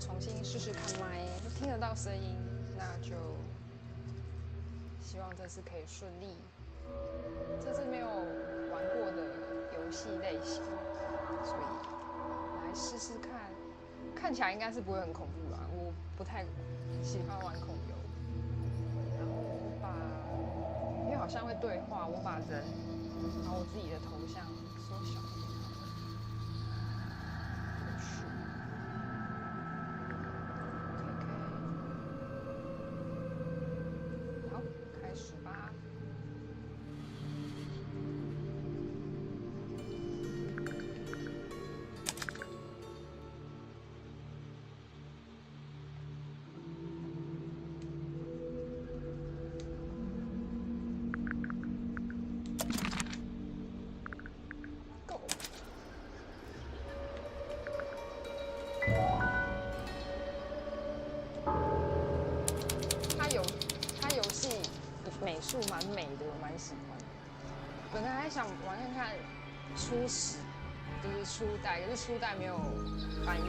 重新试试看麦，听得到声音，那就希望这次可以顺利。这是没有玩过的游戏类型，所以来试试看。看起来应该是不会很恐怖啦，我不太喜欢玩恐游。然后我把，因为好像会对话，我把人，然后我自己的头像缩小一点好了。好，开始吧。它游戏美术蛮美的，我蛮喜欢的。本来还想玩看看初始，就是初代，可是初代没有翻译。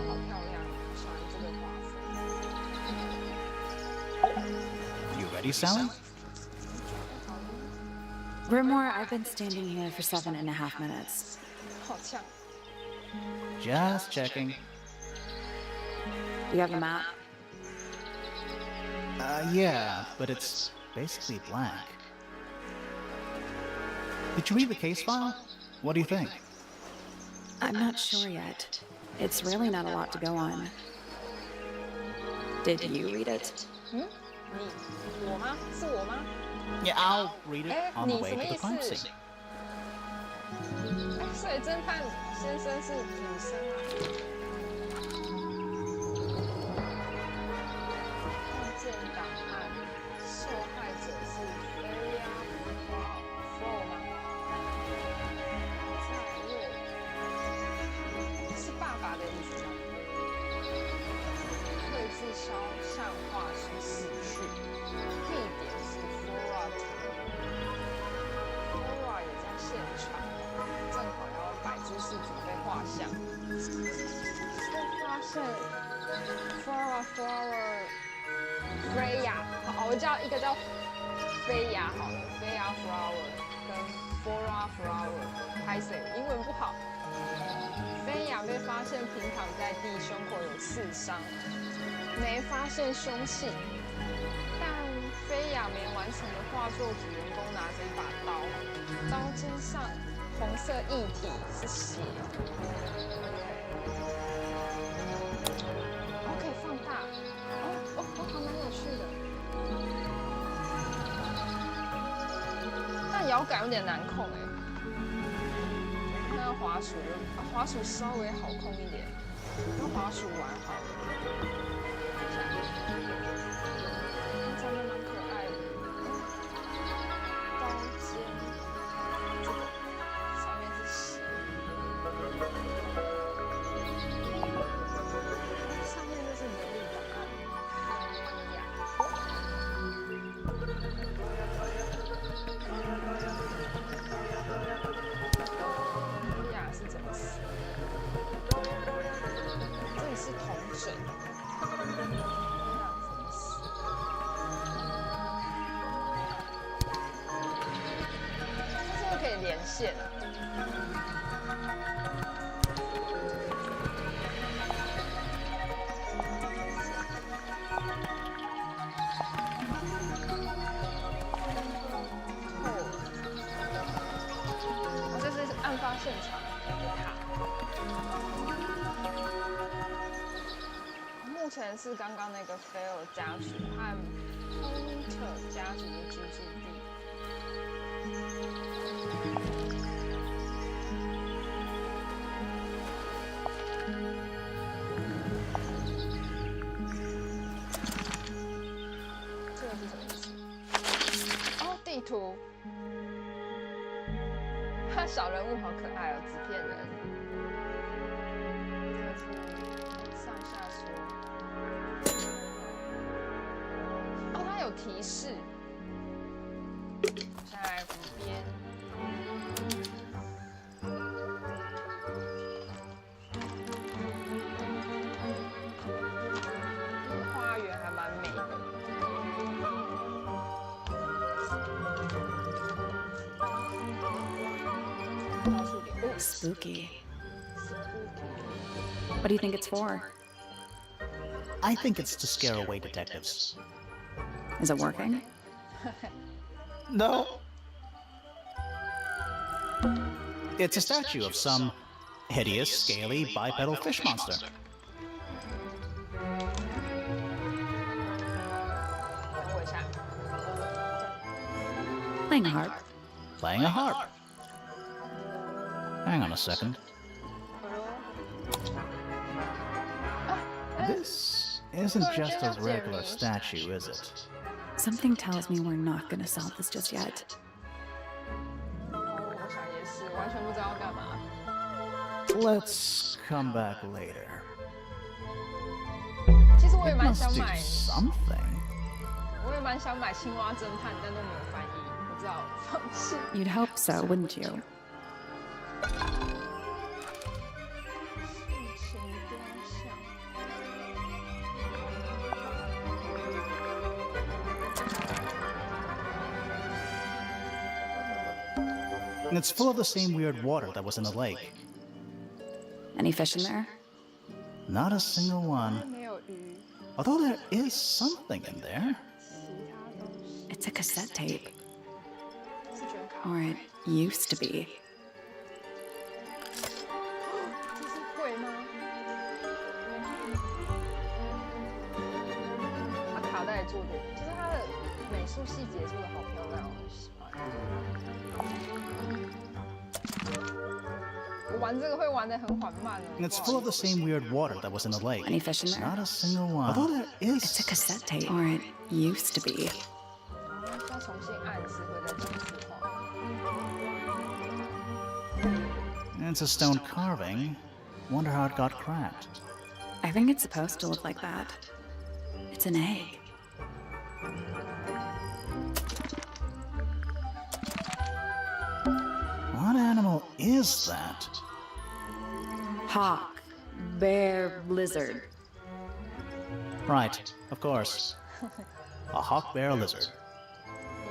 好漂亮，喜欢这个画风。You ready, Sally? Grimoire, I've been standing here for 7.5 minutes. 好呛。Just checking. You have a map? Yeah, but it's basically blank. Did you read the case file? What do you think? I'm not sure yet. It's really not a lot to go on. Did you read it? 我吗？是我吗？ Yeah, I'll read it on the way to the crime 你什么意 scene. 思？所以侦探先生是女生啊。案件档案，受害者是 Area Flow 吗？在位是爸爸的意思吗？绘制肖像画师死去，地点是 Flora Tower。Flora 也在现场，正好要摆姿势准备画像。发现 Flower Freya， 好，我叫一个叫菲亚好了，菲亚 Flower 跟 Flora Flower， 拍谁？英文不好。菲亚被发现平躺在地，胸口有刺伤，没发现凶器。但菲亚没完成的画作主人公拿着一把刀，刀尖上红色液体是血。可以放大，还蛮有趣的。但摇杆有点难控哎。那滑鼠，滑鼠稍微好控一点，用滑鼠玩好了。长得蛮可爱的，刀尖，这个上面是血。上面就是人物档案，菲亚是怎么死的？这里是同枕，菲亚怎么死？它是不是可以连线啊？案发现场的塔，目前是刚刚那个菲尔家族和亨特家族的居住地。这个是什么意思？哦，地图。小人物好可爱哦，纸片人。这是上下说。哦，它有提示。现在湖边。Spooky. What do you think it's for? I think it's to scare away detectives. Is it working? No. It's a statue of some hideous, scaly, bipedal fish monster. Playing a harp. Playing a harp. Hang on a second. This isn't just a regular statue, is it? Something tells me we're not gonna solve this just yet. 我想也是，完全不知道要干嘛。 Let's come back later. 其实我也 It 蛮 must 想 do 买， something. 我也蛮想买青蛙侦探，但都没有翻译，我只好放弃。 You'd hope so, wouldn't you? 事情雕像。 And it's full of the same weird water that was in the lake. Any fish in there? Not a single one. 没有鱼， Although there is something in there. 其他东西 It's a cassette tape. 是卷卡。 Or it used to be. 这是会吗？它卡带做的，就是它的美术细节做的好漂亮，我喜欢。我玩这个会玩的很缓慢 And it's full of the same weird water that was in the lake. Any fish in there? Not a single one. Although there is. It's a cassette tape. Or it used to be. 要重新暗示会再讲实话。 It's a stone carving. Wonder how it got cracked. I think it's supposed to look like that. It's an egg. What animal is that? Hawk. Bear. Lizard. Right, of course. A hawk bear lizard.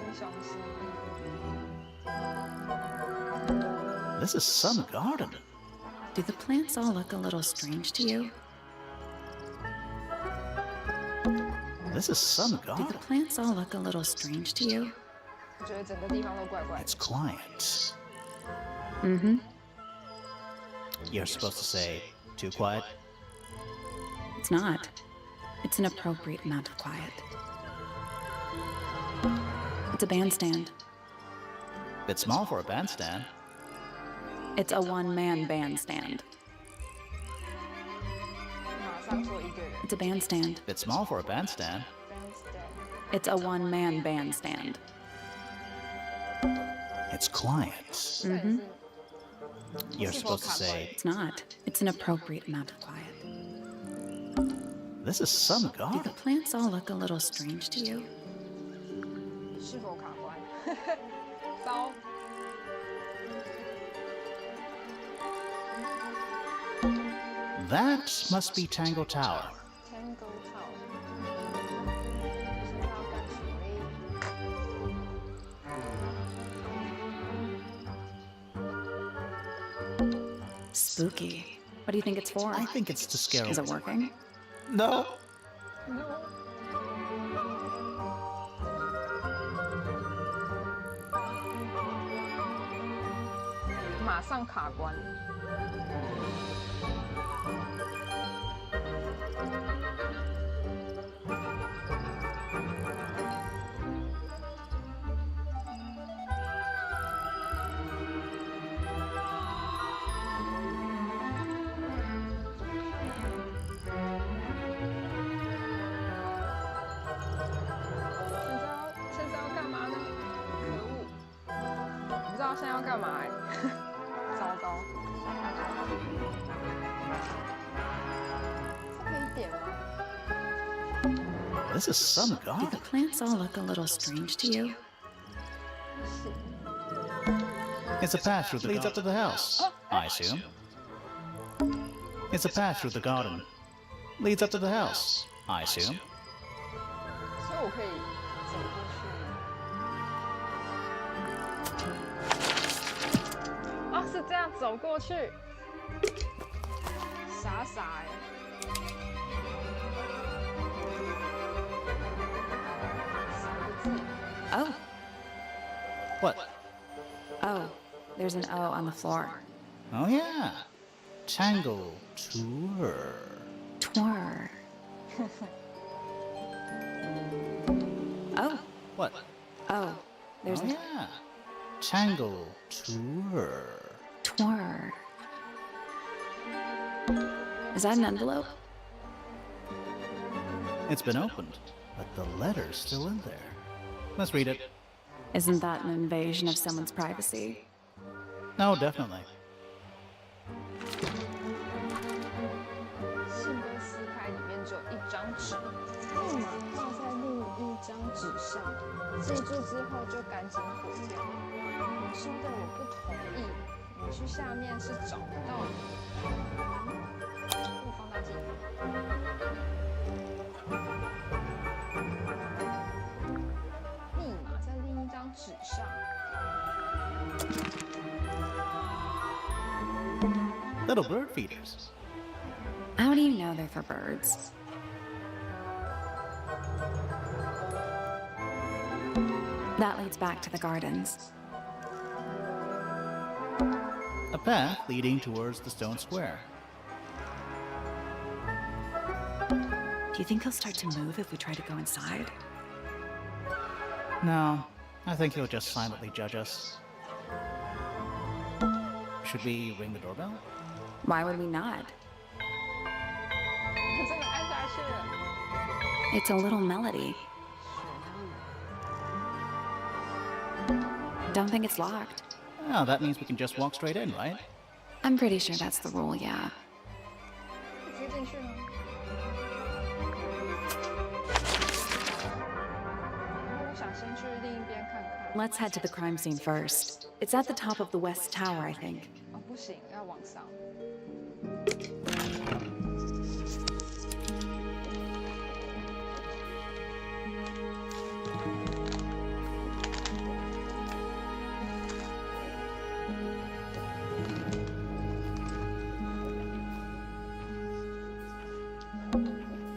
英雄失忆。 This is some garden. Do the plants all look a little strange to you? This is some Do the garden. plants all look a little strange to you? 我觉得整个地方都怪怪的。 It's quiet. Mm-hmm. You're supposed to say, too quiet? It's not. It's an appropriate amount of quiet. It's a bandstand. Bit small for a bandstand. It's a one-man bandstand. 马上做一个人。 It's a bandstand. Bit small for a bandstand. Bandstand It's a one-man bandstand. It's quiet. 这也是 You're supposed to say, It's not. It's an appropriate amount of quiet. this is some Do the garden. plants all look a little strange to you? 是否卡关？糟。 That must be Tangle Tower. Tangle Tower 现在要干什么嘞？ Spooky. What do you think it's for? I think it's to scare Is it working? No. No 马上卡关。现在要干嘛呢？可恶！不知道现在要干嘛哎、糟糕！这可以点吗？ This is some Do garden. the plants all look a little strange to you? 不行。 It's a path through the leads up to the house, I assume. It's a path through the garden. Leads up to the house, I assume. 所以我可以走过去。啊，是就是这样走过去，傻傻哎、Oh, What? oh, there's an O on the floor. Oh, yeah. Tangle Tour. Tour. Oh, What? oh, there's Oh, an yeah. Tangle Tour. tour. Is that an envelope? It's been opened, but the letter's still in there. Let's read it. Isn't that an invasion of someone's privacy? No, definitely. 信跟撕开里面只有一张纸，密码画在另一张纸上，记住之后就赶紧毁掉。你说的我不同意，你去下面是找不到的。不放大镜。密码在另一张纸上。 Little bird feeders. How do you know they're for birds? That leads back to the gardens. A path leading towards the stone square. Do you think he'll start to move if we try to go inside? No, I think he'll just silently judge us. Should we ring the doorbell? Why would we not? 真的按下去了。 It's a little melody. Don't think it's locked. Oh, that means we can just walk straight in, right? I'm pretty sure that's the rule, yeah. 直接进去吗？我想先去另一边看看。 Let's head to the crime scene first. It's at the top of the west tower, I think. 哦，不行，要往上。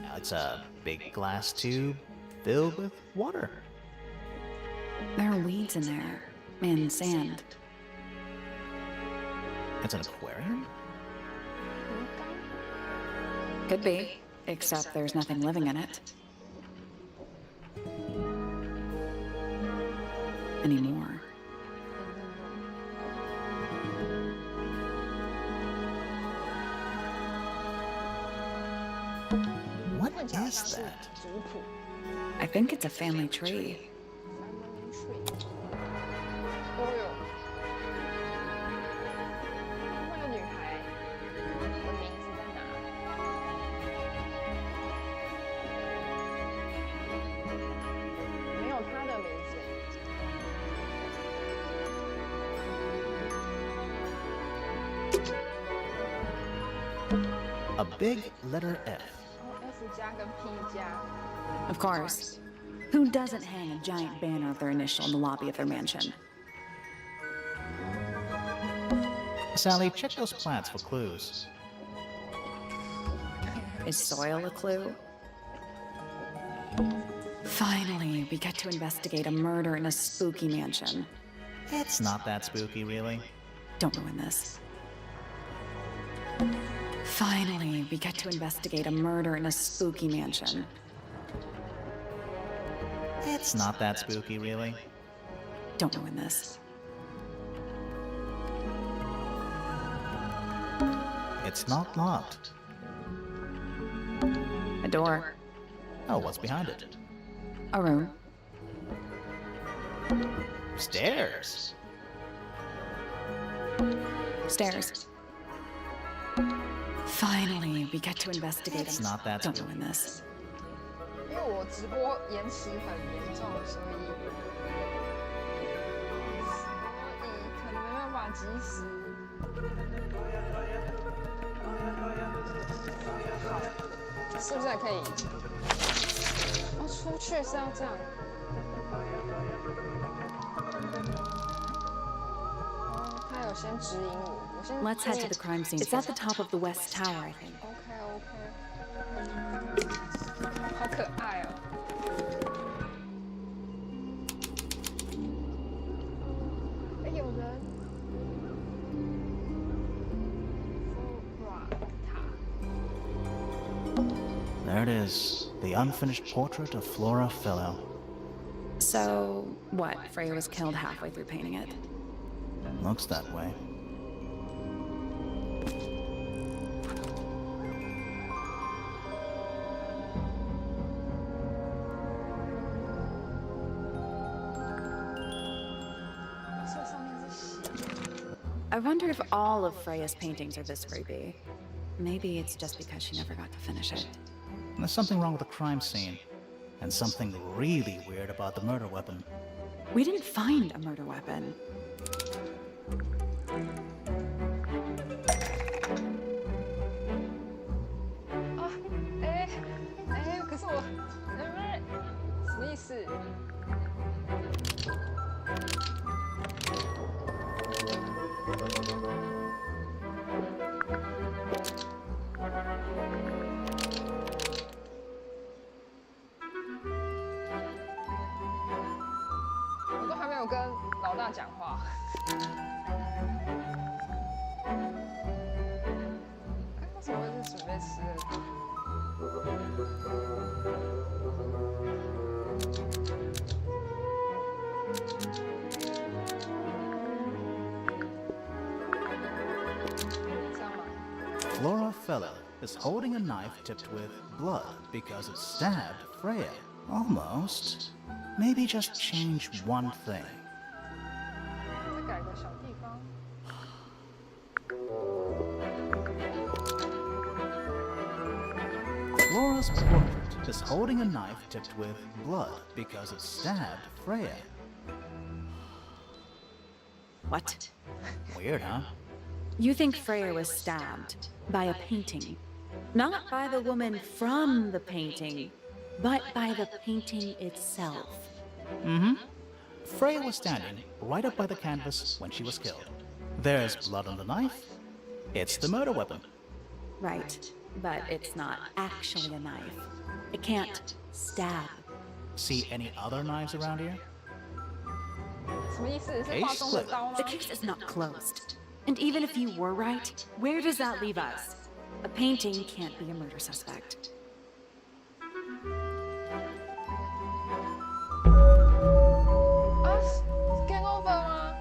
Now it's a big glass tube filled with water. There are weeds in there, and sand. It's an aquarium? Could be, except there's nothing living in it. Anymore. What is that? 族谱。 I think it's a family tree. Family tree。哦哟，那个女孩的名字在哪？没有她的名字。 A big letter F. 哦，F 加跟 P 加。 Of course. Who doesn't hang a giant banner of their initial in the lobby of their mansion? Sally, check those plants for clues. Is soil a clue? Finally, we get to investigate a murder in a spooky mansion. It's not that spooky, really. Don't ruin this. Finally, we get to investigate a murder in a spooky mansion. It's not that spooky, really. Don't ruin this. It's not locked. A door. Oh, what's behind it? A room. Stairs. Stairs. Finally, we get to investigate. It's not that Don't spooky. ruin this. 因为我直播延迟很严重，所以可能没办法及时。好，是不是还可以？哦，出去是要这样。哦，它有有先指引我，我先。Let's head to the crime scene. It's at the top of the west tower, I think. OK， 好可爱哦。哎，有人。There it is, the unfinished portrait of Flora Fellow. So, what? Freya was killed halfway through painting it. Looks that way. I wonder if all of Freya's paintings are this creepy. Maybe it's just because she never got to finish it. There's something wrong with the crime scene, and something really weird about the murder weapon. We didn't find a murder weapon. Flora Fellow is holding a knife tipped with blood because it stabbed Freya. Almost. Maybe just change one thing. Flora's portrait is holding a knife tipped with blood because it stabbed Freya. What? Weird, huh? You think Freya was stabbed by a painting? Not by the woman from the painting, but by the painting itself. Mm-hmm. Freya was standing right up by the canvas when she was killed. There's blood on the knife. It's the murder weapon. Right, but it's not actually a knife. It can't stab. See any other knives around here? Case split. The case is not closed. And even if you were right, where does that leave us? A painting can't be a murder suspect. Game over 吗？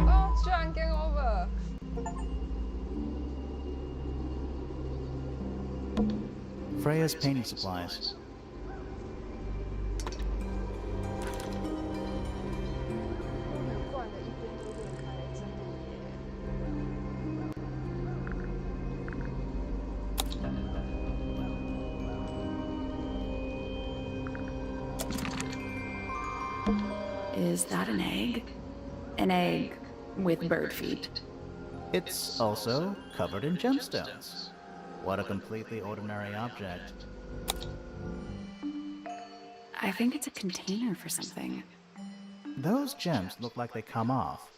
哦，居然 game over。Freya's painting supplies. Is that an egg? An egg with bird feet. It's also covered in gemstones. What a completely ordinary object. I think it's a container for something. Those gems look like they come off.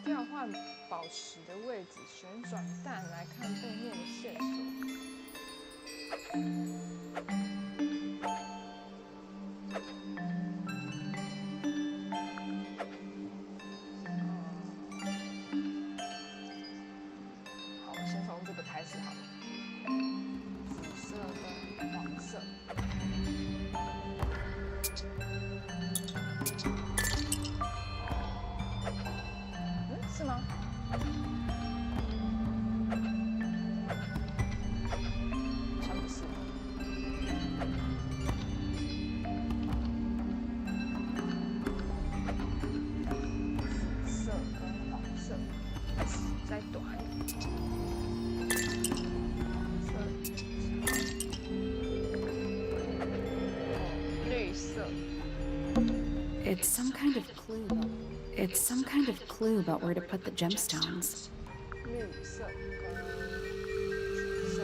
调换宝石的位置，旋转蛋来看背面的线索。好，我先从这个开始好了。紫色跟黄色。是吗？好像不是。紫色跟黄色，再短。绿色。It's some kind of clue. It's some kind of clue about where to put the gemstones. 绿色跟紫色。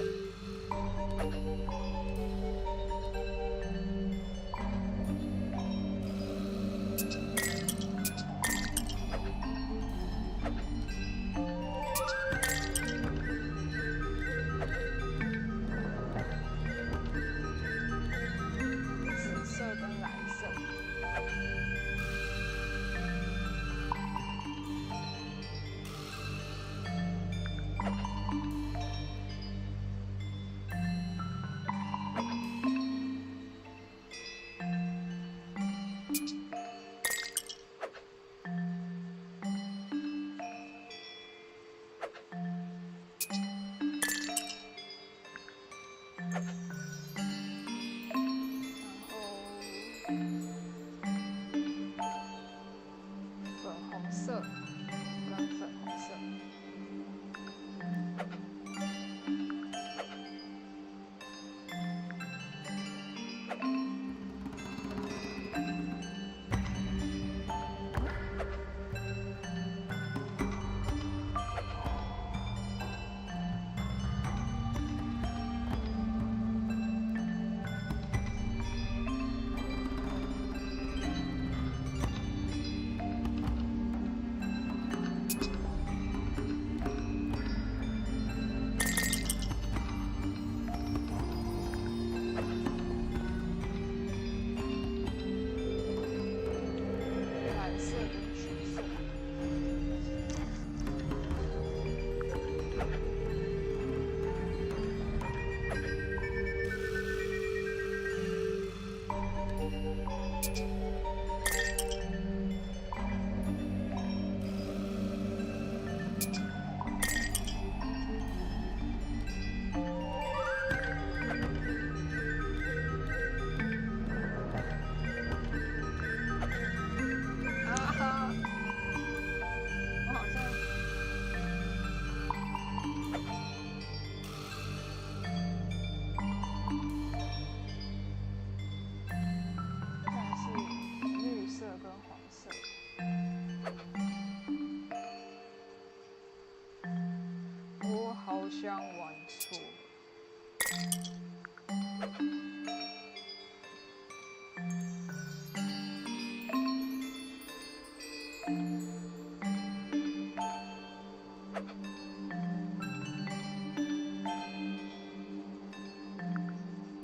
像玩错。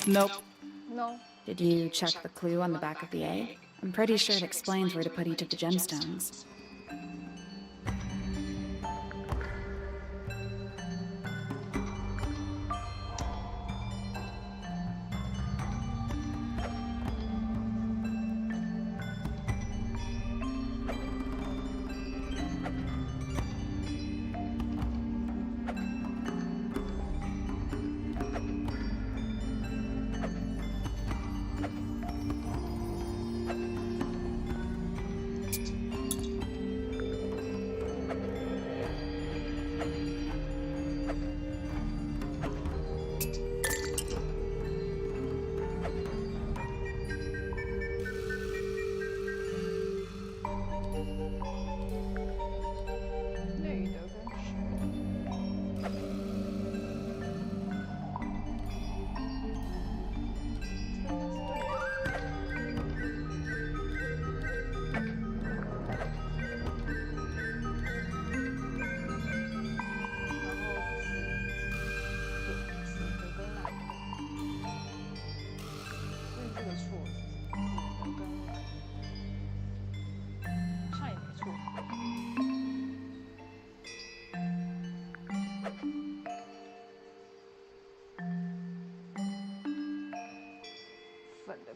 Nope. No. Did you check the clue on the back of the egg? I'm pretty sure it explains where to put each of the gemstones.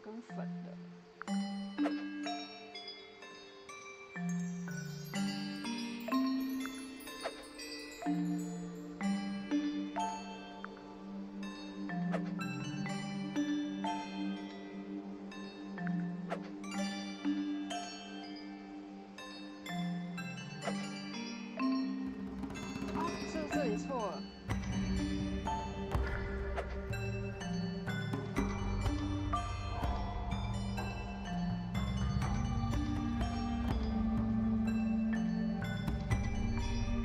跟粉的。这里错了。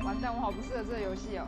完蛋，我好不适合这个游戏哦。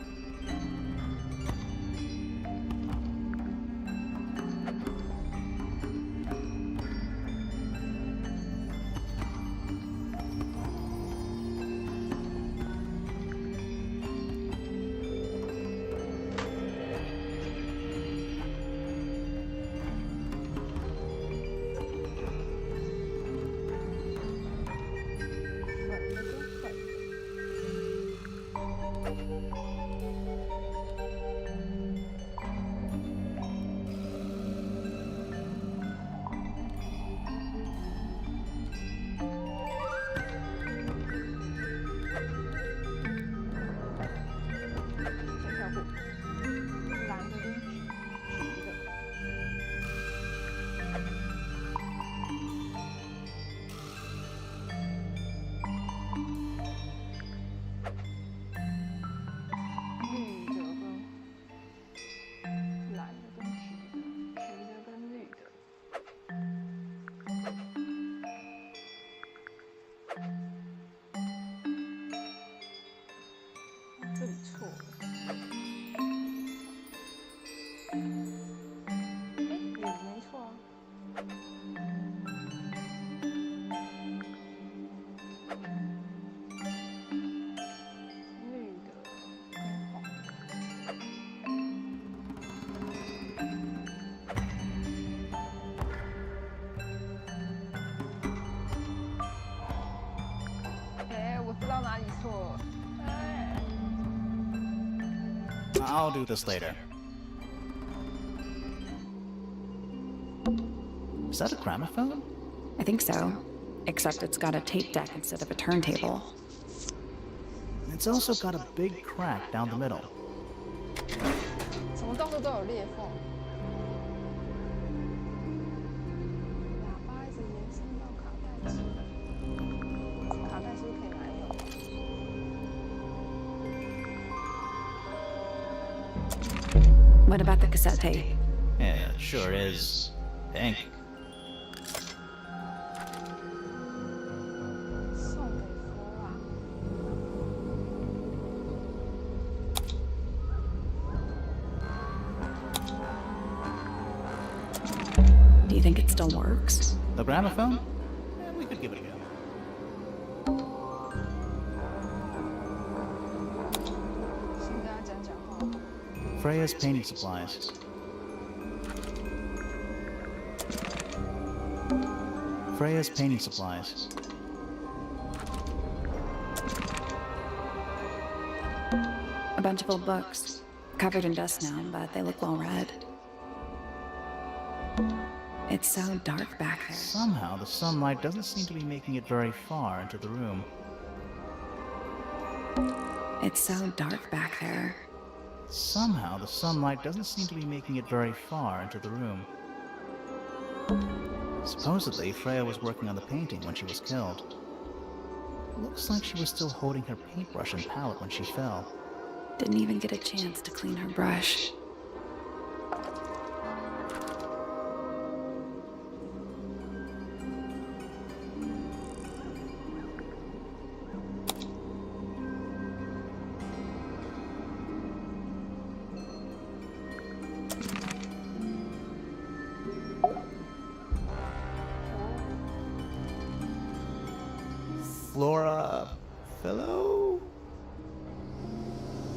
这里错了。也没错啊。绿的跟黄的。我知道哪里错了。I'll do this later. Is that a gramophone? I think so. Except it's got a tape deck instead of a turntable. It's also got a big crack down the middle. 什么到处都有裂缝。喇叭一直延伸到卡带机，卡带是不是可以拿来用？ What about the cassette tape? Yeah, it sure is pink. 送给佛啊！ Do you think it still works? The gramophone? Yeah, we could give it a go. Freya's painting supplies. Freya's painting supplies. A bunch of old books. Covered in dust now, but they look well read. It's so dark back there. Somehow, the sunlight doesn't seem to be making it very far into the room. It's so dark back there. Somehow, the sunlight doesn't seem to be making it very far into the room. Supposedly, Freya was working on the painting when she was killed. Looks like she was still holding her paintbrush and palette when she fell. Didn't even get a chance to clean her brush. Flora... Fellow?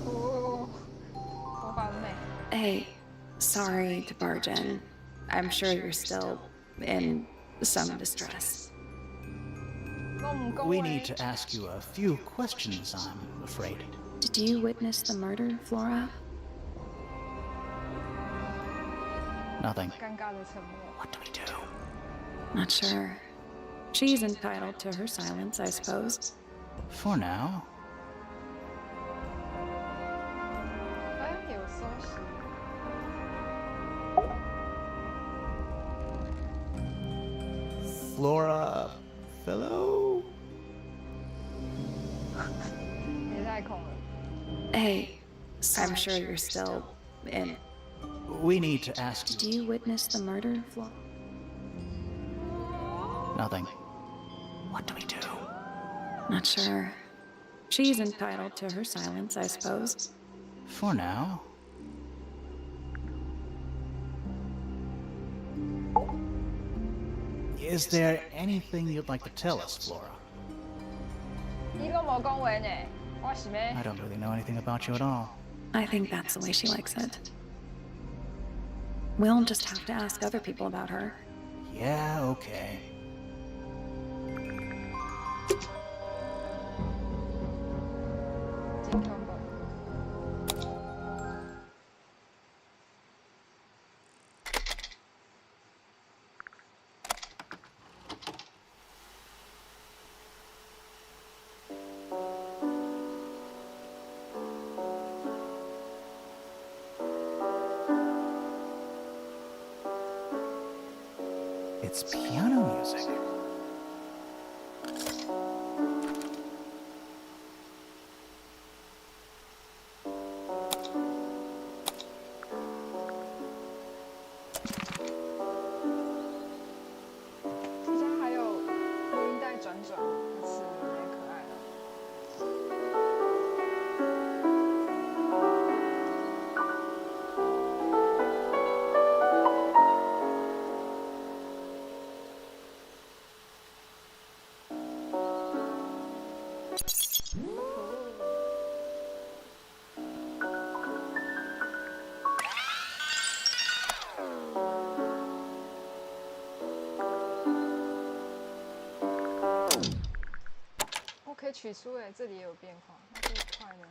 哦，头发很美。 Hey, sorry to barge in. I'm sure you're still in some distress. 跟我们恭 We 维 need to ask you a few questions, I'm afraid. Did you witness the murder, Flora? Nothing. 尴尬的沉默。 What do we do? Not sure. She's entitled to her silence, I suppose. For now. 哎，有收拾。 Flora... Fellow? 也太空了。 Hey, I'm sure you're still in. We need to ask Did you... you witness the murder, Flora? Nothing. What do we do? Not sure. She's entitled to her silence, I suppose. For now. Is there anything you'd like to tell us, Flora? 你都冇恭维呢，我是咩？ I don't really know anything about you at all. I think that's the way she likes it. We'll just have to ask other people about her. Yeah, okay. 金通宝。 It's piano music. OK， 取出哎，这里也有变化，那这一块呢？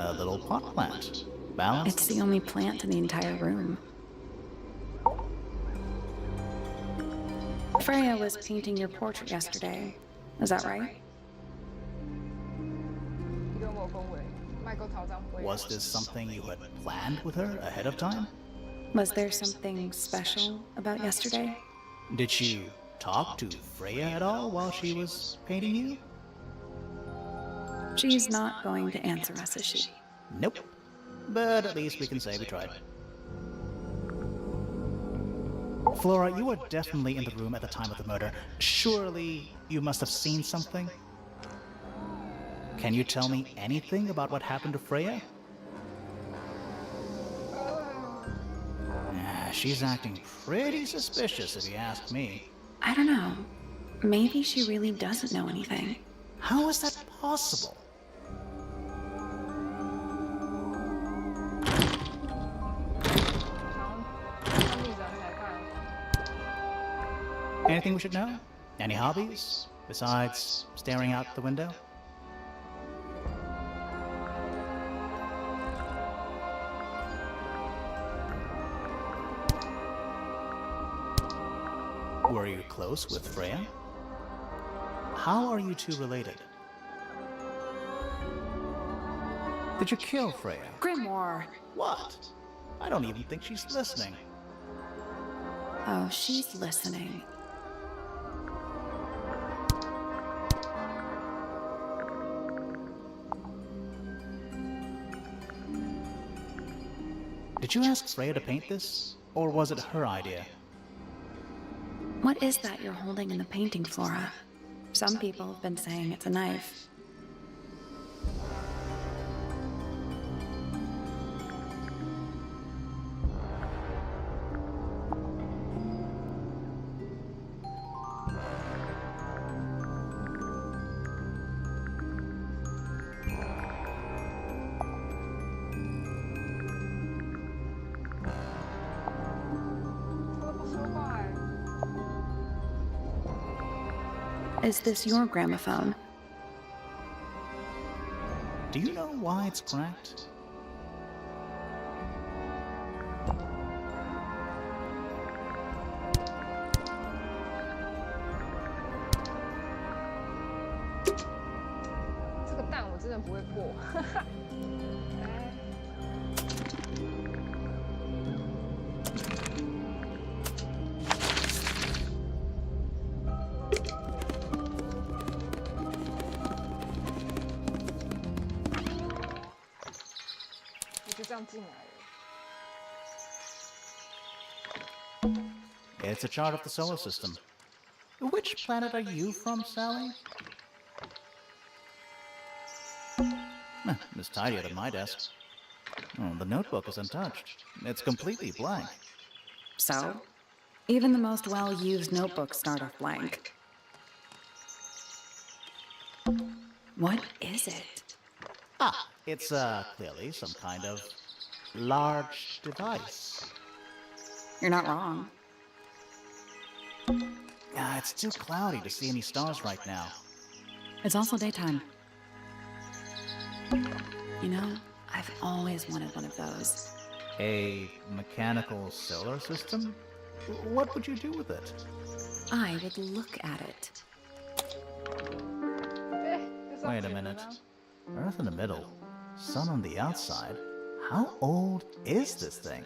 A little pot plant. Balanced. It's the only plant in the entire room. Freya was painting your portrait yesterday. Is that right? Was this something you had planned with her ahead of time? Was there something special about yesterday? Did she talk to Freya at all while she was painting you? She's not going to answer us, is she? Nope. But at least we can say we tried. Flora, you were definitely in the room at the time of the murder. Surely you must have seen something? Can you tell me anything about what happened to Freya? She's acting pretty suspicious if you ask me. I don't know. Maybe she really doesn't know anything. How is that possible? Anything we should know? Any hobbies? Besides staring out the window? Were you close with Freya? How are you two related? Did you kill Freya? Grimoire! What? I don't even think she's listening. Oh, she's listening. Did you ask Freya to paint this? Or was it her idea? What is that you're holding in the painting, Flora? Some people have been saying it's a knife. Is this your gramophone? Do you know why it's cracked?这个蛋我真的不会破。It's a chart of the solar system. Which planet are you from, Sally? It's tidier than my desk. Oh, the notebook is untouched. It's completely blank. So? Even the most well-used notebooks start off blank. What is it? Ah, it's clearly some kind of large device. You're not wrong. It's too cloudy to see any stars right now. It's also daytime. You know, I've always wanted one of those. A mechanical solar system? What would you do with it? I would look at it. Wait a minute. Earth in the middle, sun on the outside. How old is this thing?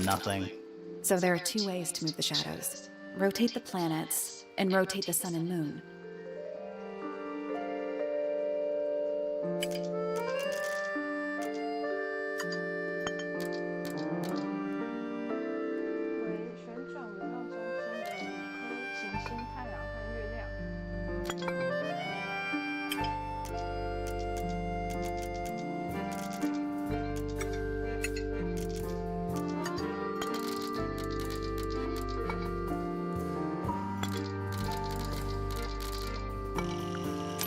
Nothing. So there are two ways to move the shadows. Rotate the planets, and rotate the sun and moon.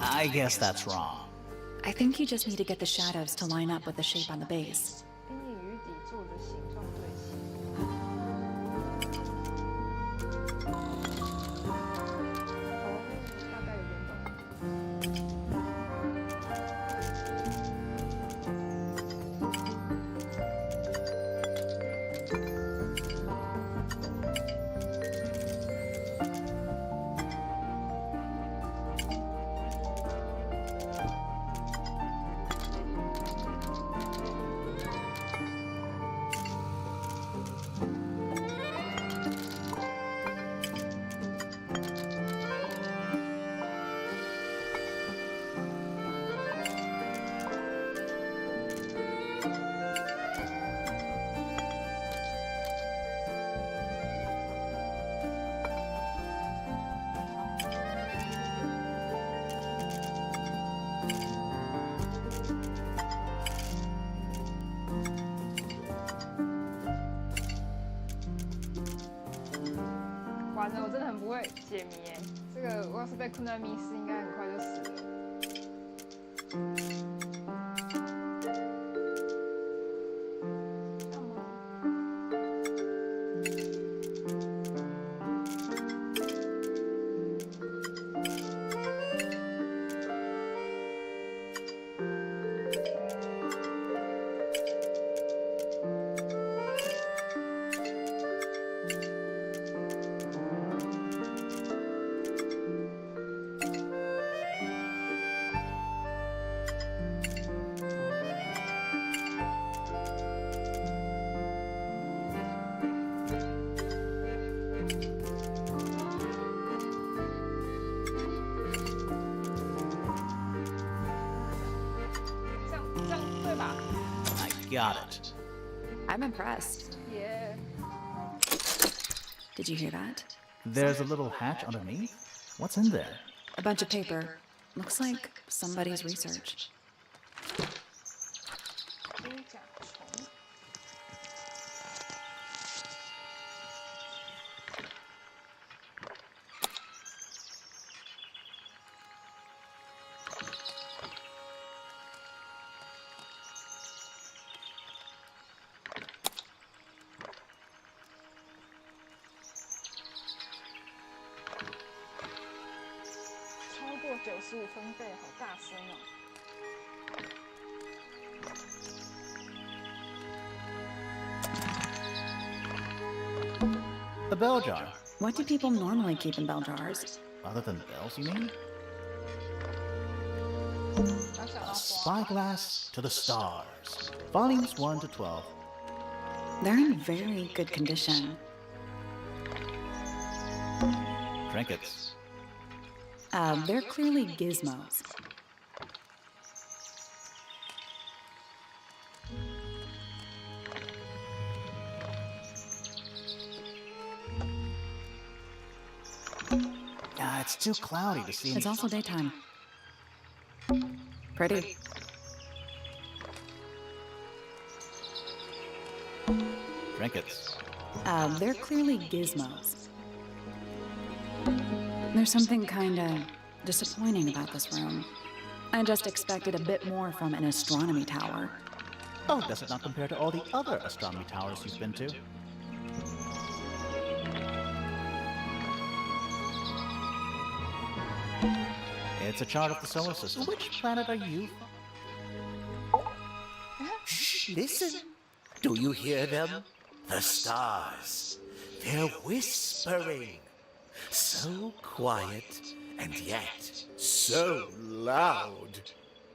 I guess that's wrong. I think you just need to get the shadows to line up with the shape on the base. 阴影与底座的形状对齐。大概有点懂。完了，我真的很不会解谜哎。这个我要是被困在密室，应该很快就死了。这样吗？对吧？ I got it. I'm impressed. Yeah. Did you hear that? There's a little hatch underneath. What's in there? A bunch of paper. Looks like somebody's research. 金甲虫。超过95分贝，好大声哦！ A bell jar. What do people normally keep in bell jars? Other than bells, you mean? 要想到花， Spyglass to the Stars. Volumes 1 to 12. They're in very good condition. Trinkets. They're clearly gizmos. It's too cloudy to see It's any. also daytime. Pretty. Trinkets. They're clearly gizmos. There's something kinda disappointing about this room. I just expected a bit more from an astronomy tower. Oh, does it not compare to all the other astronomy towers you've been to? It's a chart of the solar system. Which planet are you? Shh, listen. Do you hear them? The stars. They're whispering. So quiet, and yet so loud.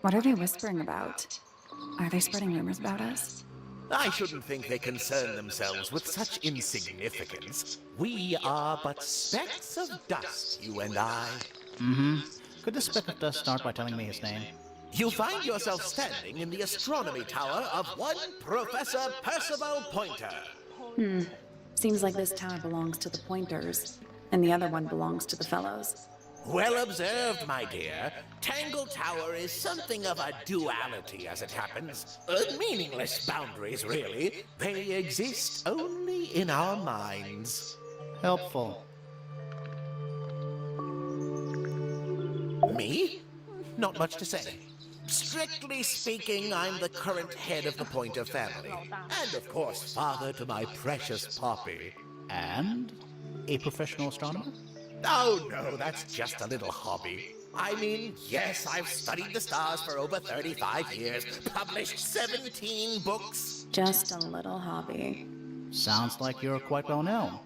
What are they whispering about? Are they spreading rumors about us? I shouldn't think they concern themselves with such insignificance. We are but specks of dust, you and I. Could this speck of dust start by telling me his name? You find yourself standing in the astronomy tower of one Professor Percival Pointer. Seems like this tower belongs to the Pointers, and the other one belongs to the Fellows. Well observed, my dear. Tangle Tower is something of a duality, as it happens. Meaningless boundaries, really. They exist only in our minds. Helpful. Me? Not much to say. Strictly speaking, I'm the current head of the Pointer family. And of course, father to my precious Poppy. And a professional astronomer? Oh, no, that's just a little hobby. I mean, yes, I've studied the stars for over 35 years, published 17 books. Just a little hobby. Sounds like you're quite well known.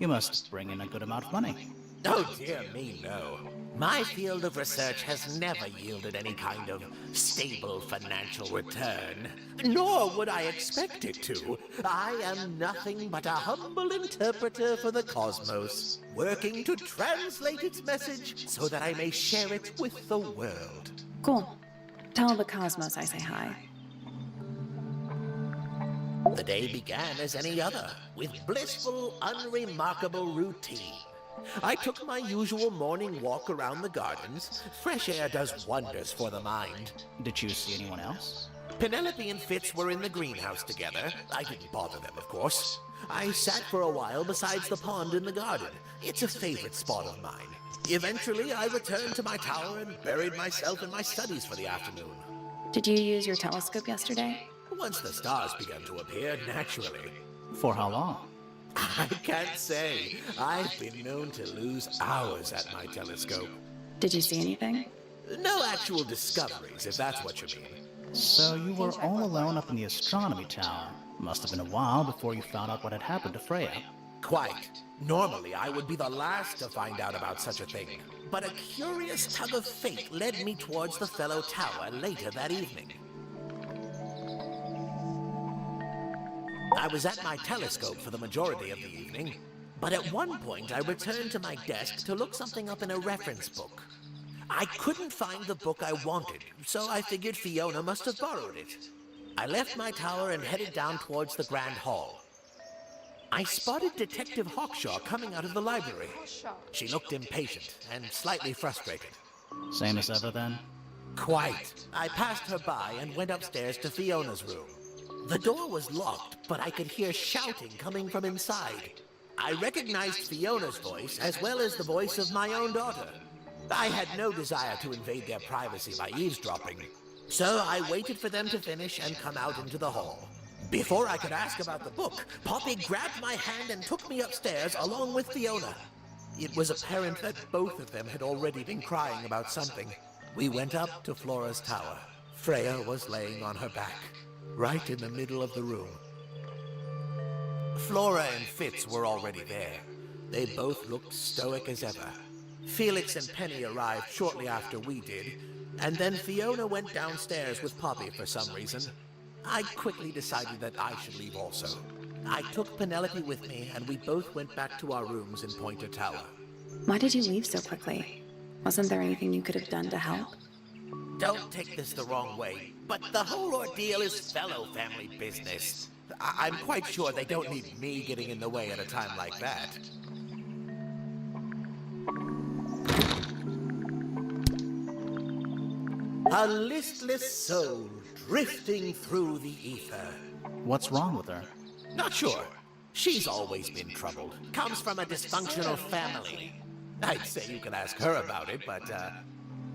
You must bring in a good amount of money. Oh, dear me, no. My field of research has never yielded any kind of stable financial return. Nor would I expect it to. I am nothing but a humble interpreter for the cosmos, working to translate its message so that I may share it with the world. Cool. Tell the Cosmos I say hi. The day began as any other, with blissful, unremarkable routine. I took my usual morning walk around the gardens. Fresh air does wonders for the mind. Did you see anyone else? Penelope and Fitz were in the greenhouse together. I didn't bother them, of course. I sat for a while beside the pond in the garden. It's a favorite spot of mine. Eventually, I returned to my tower and buried myself in my studies for the afternoon. Did you use your telescope yesterday? Once the stars began to appear, naturally. For how long? I can't say. I've been known to lose hours at my telescope. Did you see anything? No actual discoveries, if that's what you mean. So you were all alone up in the astronomy tower. Must have been a while before you found out what had happened to Freya. Quite. Normally, I would be the last to find out about such a thing. But a curious tug of fate led me towards the fellow tower later that evening. I was at my telescope for the majority of the evening, but at one point I returned to my desk to look something up in a reference book. I couldn't find the book I wanted, so I figured Fiona must have borrowed it. I left my tower and headed down towards the Grand Hall. I spotted Detective Hawkshaw coming out of the library. She looked impatient and slightly frustrated. Same as ever then? Quite. I passed her by and went upstairs to Fiona's room. The door was locked, but I could hear shouting coming from inside. I recognized Fiona's voice as well as the voice of my own daughter. I had no desire to invade their privacy by eavesdropping, so I waited for them to finish and come out into the hall. Before I could ask about the book, Poppy grabbed my hand and took me upstairs along with Fiona. It was apparent that both of them had already been crying about something. We went up to Flora's tower. Freya was laying on her back, right in the middle of the room. Flora and Fitz were already there. They both looked stoic as ever. Felix and Penny arrived shortly after we did, and then Fiona went downstairs with Poppy for some reason. I quickly decided that I should leave also. I took Penelope with me, and we both went back to our rooms in Pointer Tower. Why did you leave so quickly? Wasn't there anything you could have done to help? Don't take this the wrong way, but the whole ordeal is fellow family business. I'm quite sure they don't need me getting in the way at a time like that. A listless soul drifting through the ether. What's wrong with her? Not sure. She's always been troubled. Comes from a dysfunctional family. I'd say you could ask her about it, but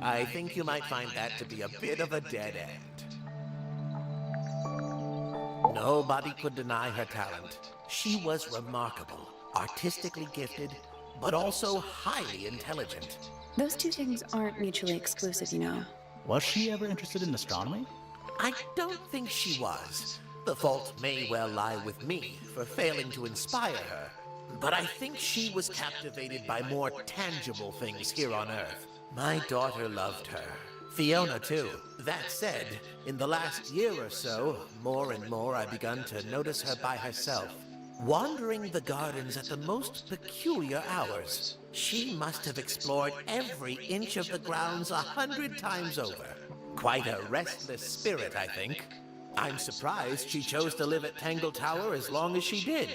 I think you might find that to be a bit of a dead end. Nobody could deny her talent. She was remarkable, artistically gifted, but also highly intelligent. Those two things aren't mutually exclusive, you know. Was she ever interested in astronomy? I don't think she was. The fault may well lie with me for failing to inspire her. But I think she was captivated by more tangible things here on Earth. My daughter loved her. Fiona, too. That said, in the last year or so, more and more I've begun to notice her by herself, wandering the gardens at the most peculiar hours. She must have explored every inch of the grounds 100 times over. Quite a restless spirit, I think. I'm surprised she chose to live at Tangle Tower as long as she did.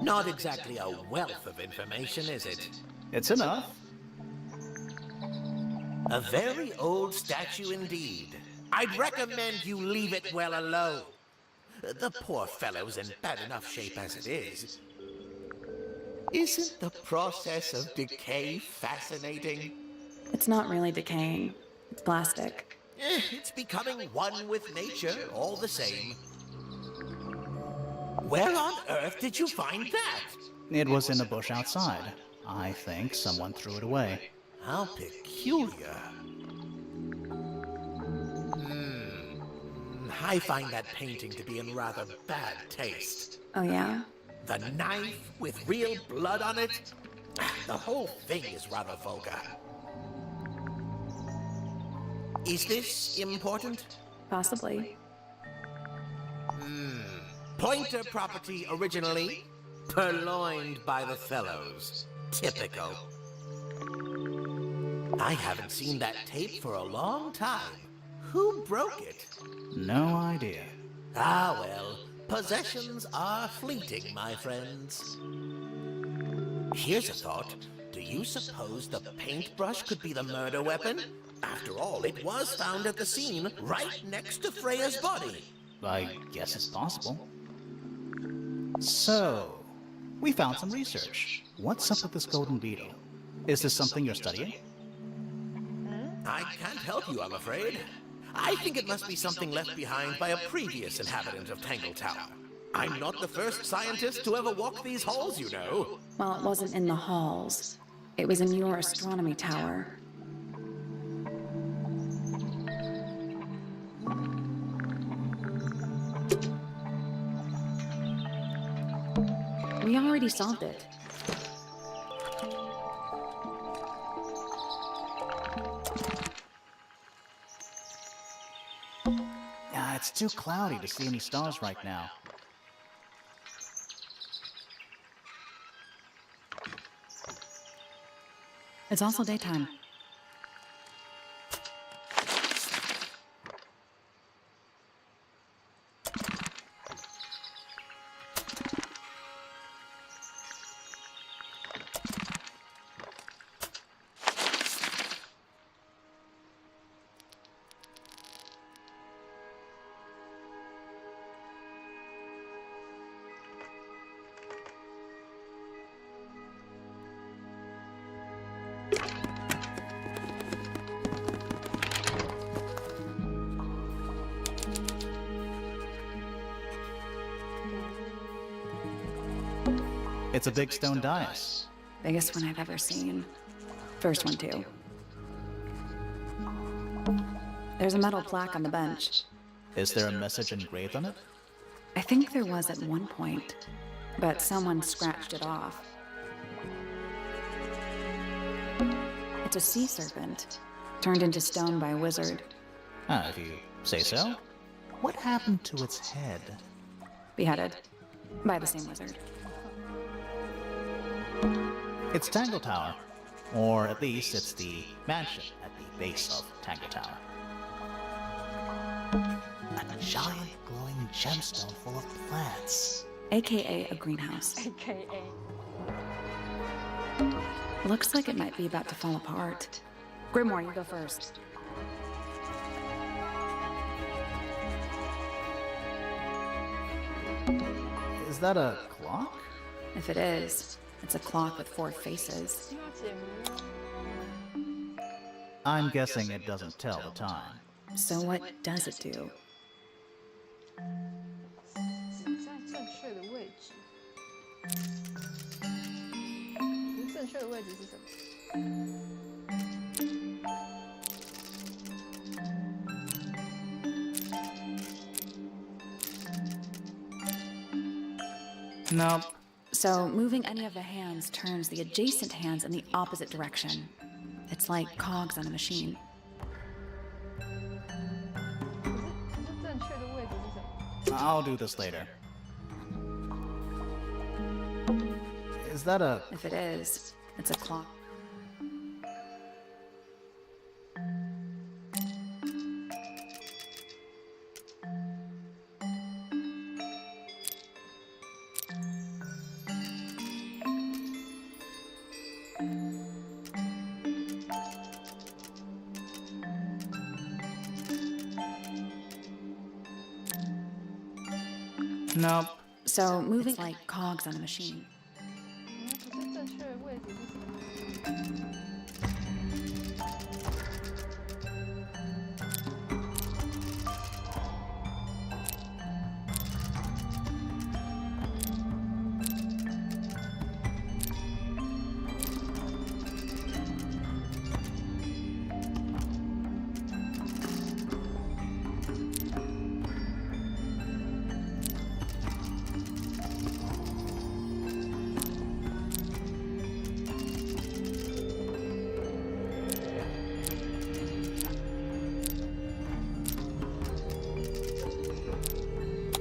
Not exactly a wealth of information, is it? It's enough. A very old statue indeed. I'd recommend you leave it well alone. The poor fellow's in bad enough shape as it is. Isn't the process of decay fascinating? It's not really decaying. It's plastic. It's becoming one with nature, all the same. Where on earth did you find that? It was in a bush outside. I think someone threw it away. How peculiar. I find that painting to be in rather bad taste. Oh, yeah? The knife with real blood on it? The whole thing is rather vulgar. Is this important? Possibly. Pointer property originally, purloined by the fellows. Typical. I haven't seen that tape for a long time. Who broke it? No idea. Ah, well, possessions are fleeting, my friends. Here's a thought. Do you suppose the paintbrush could be the murder weapon? After all, it was found at the scene, right next to Freya's body. I guess it's possible. So, we found some research. What's up with this golden beetle? Is this something you're studying? I can't help you, I'm afraid. I think it must be something left behind by a previous inhabitant of Tangle Tower. I'm not the first scientist to ever walk these halls, you know. Well, it wasn't in the halls. It was in your astronomy tower. We already solved it. It's too cloudy to see any stars right now. It's also daytime. It's a big stone dais. Biggest one I've ever seen. First one, too. There's a metal plaque on the bench. Is there a message engraved on it? I think there was at one point, but someone scratched it off. It's a sea serpent, turned into stone by a wizard. Ah, if you say so. What happened to its head? Beheaded. By the same wizard. It's Tangle Tower. Or at least it's the mansion at the base of Tangle Tower. A giant glowing gemstone full of plants. AKA a greenhouse. AKA. Looks like it might be about to fall apart. Grimoire, you go first. Is that a clock? If it is, it's a clock with 4 faces. 解谜。 I'm guessing it doesn't tell the time. So what does it do? 只在正确的位置。可是正确的位置是什么？ Nope. So moving any of the hands turns the adjacent hands in the opposite direction. It's like cogs on a machine. 可是正确的位置是什么？ I'll do this later. Is that a... If it is, it's a clock. Nope. So moving like cogs on a machine. 可是正确的位置是什么？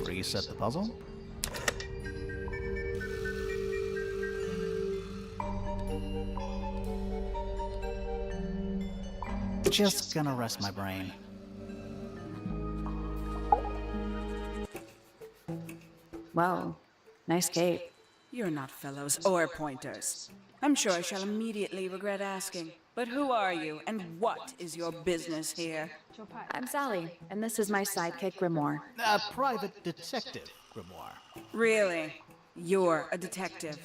Reset the puzzle? Just gonna rest my brain. Whoa, nice cape. You're not fellows or pointers. I'm sure I shall immediately regret asking. But who are you, and what is your business here? 就派 I'm Sally, and this is my sidekick, Grimoire. A private detective, Grimoire. Really? You're a detective.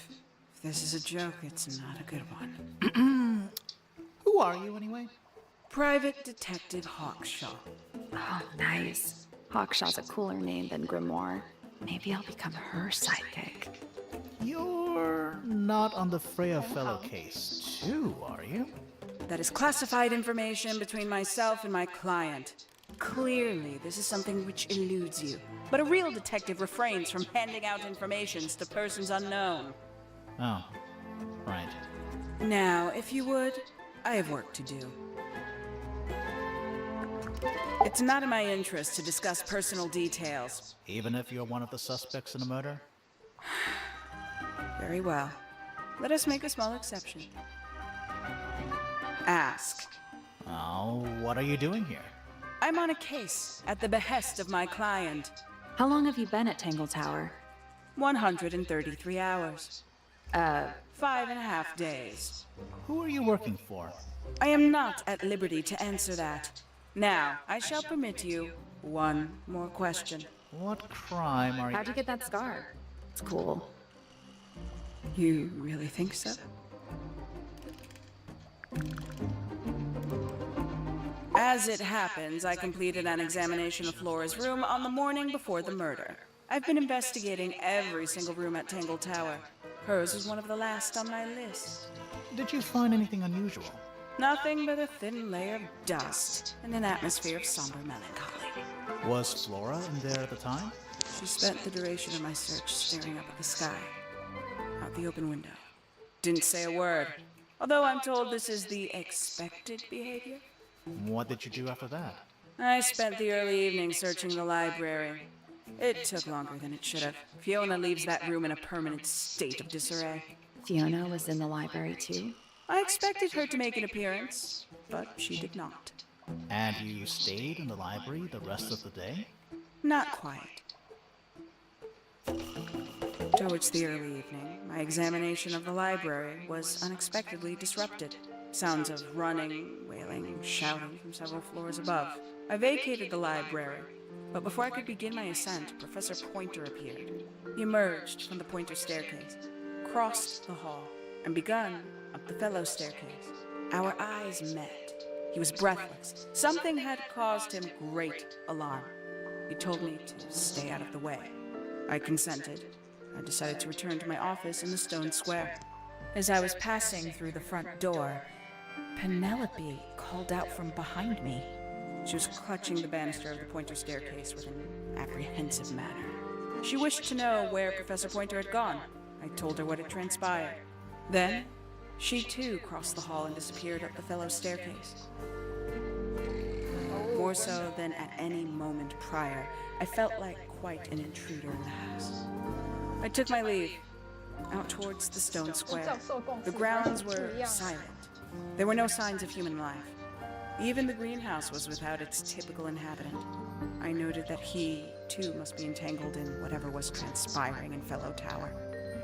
If this is a joke, it's not a good one. Who are you, anyway? Private Detective Hawkshaw. Oh, nice. Hawkshaw's a cooler name than Grimoire. Maybe I'll become her sidekick. You're not on the Freya Fellow case, too, are you? That is classified information between myself and my client. Clearly, this is something which eludes you. But a real detective refrains from handing out informations to persons unknown. Oh, right. Now, if you would, I have work to do. It's not in my interest to discuss personal details. Even if you're one of the suspects in a murder? Very well. Let us make a small exception. Ask. Oh, what are you doing here? I'm on a case at the behest of my client. How long have you been at Tangle Tower? 133 hours. 5.5 days. Who are you working for? I am not at liberty to answer that. Now, I shall permit you one more question. What crime are you... How'd you get that scar? It's cool. You really think so? As it happens, I completed an examination of Flora's room on the morning before the murder. I've been investigating every single room at Tangle Tower. Hers was one of the last on my list. Did you find anything unusual? Nothing but a thin layer of dust and an atmosphere of somber melancholy. Was Flora in there at the time? She spent the duration of my search staring up at the sky, out the open window. Didn't say a word, although I'm told this is the expected behavior. What did you do after that? I spent the early evening searching the library. It took longer than it should have. Fiona leaves that room in a permanent state of disarray. Fiona was in the library too? I expected her to make an appearance, but she did not. And you stayed in the library the rest of the day? Not quite. Towards the early evening, my examination of the library was unexpectedly disrupted. Sounds of running, wailing, shouting from several floors above. I vacated the library, but before I could begin my ascent, Professor Pointer appeared. He emerged from the Pointer staircase, crossed the hall, and begun up the fellow staircase. Our eyes met. He was breathless. Something had caused him great alarm. He told me to stay out of the way. I consented. I decided to return to my office in the stone square. As I was passing through the front door, Penelope called out from behind me. She was clutching the banister of the Pointer staircase with an apprehensive manner. She wished to know where Professor Pointer had gone. I told her what had transpired. Then, she too crossed the hall and disappeared up the fellow staircase. More so than at any moment prior, I felt like quite an intruder in the house. I took my leave, out towards the stone square. The grounds were silent. There were no signs of human life. Even the greenhouse was without its typical inhabitant. I noted that he, too, must be entangled in whatever was transpiring in Fellow Tower.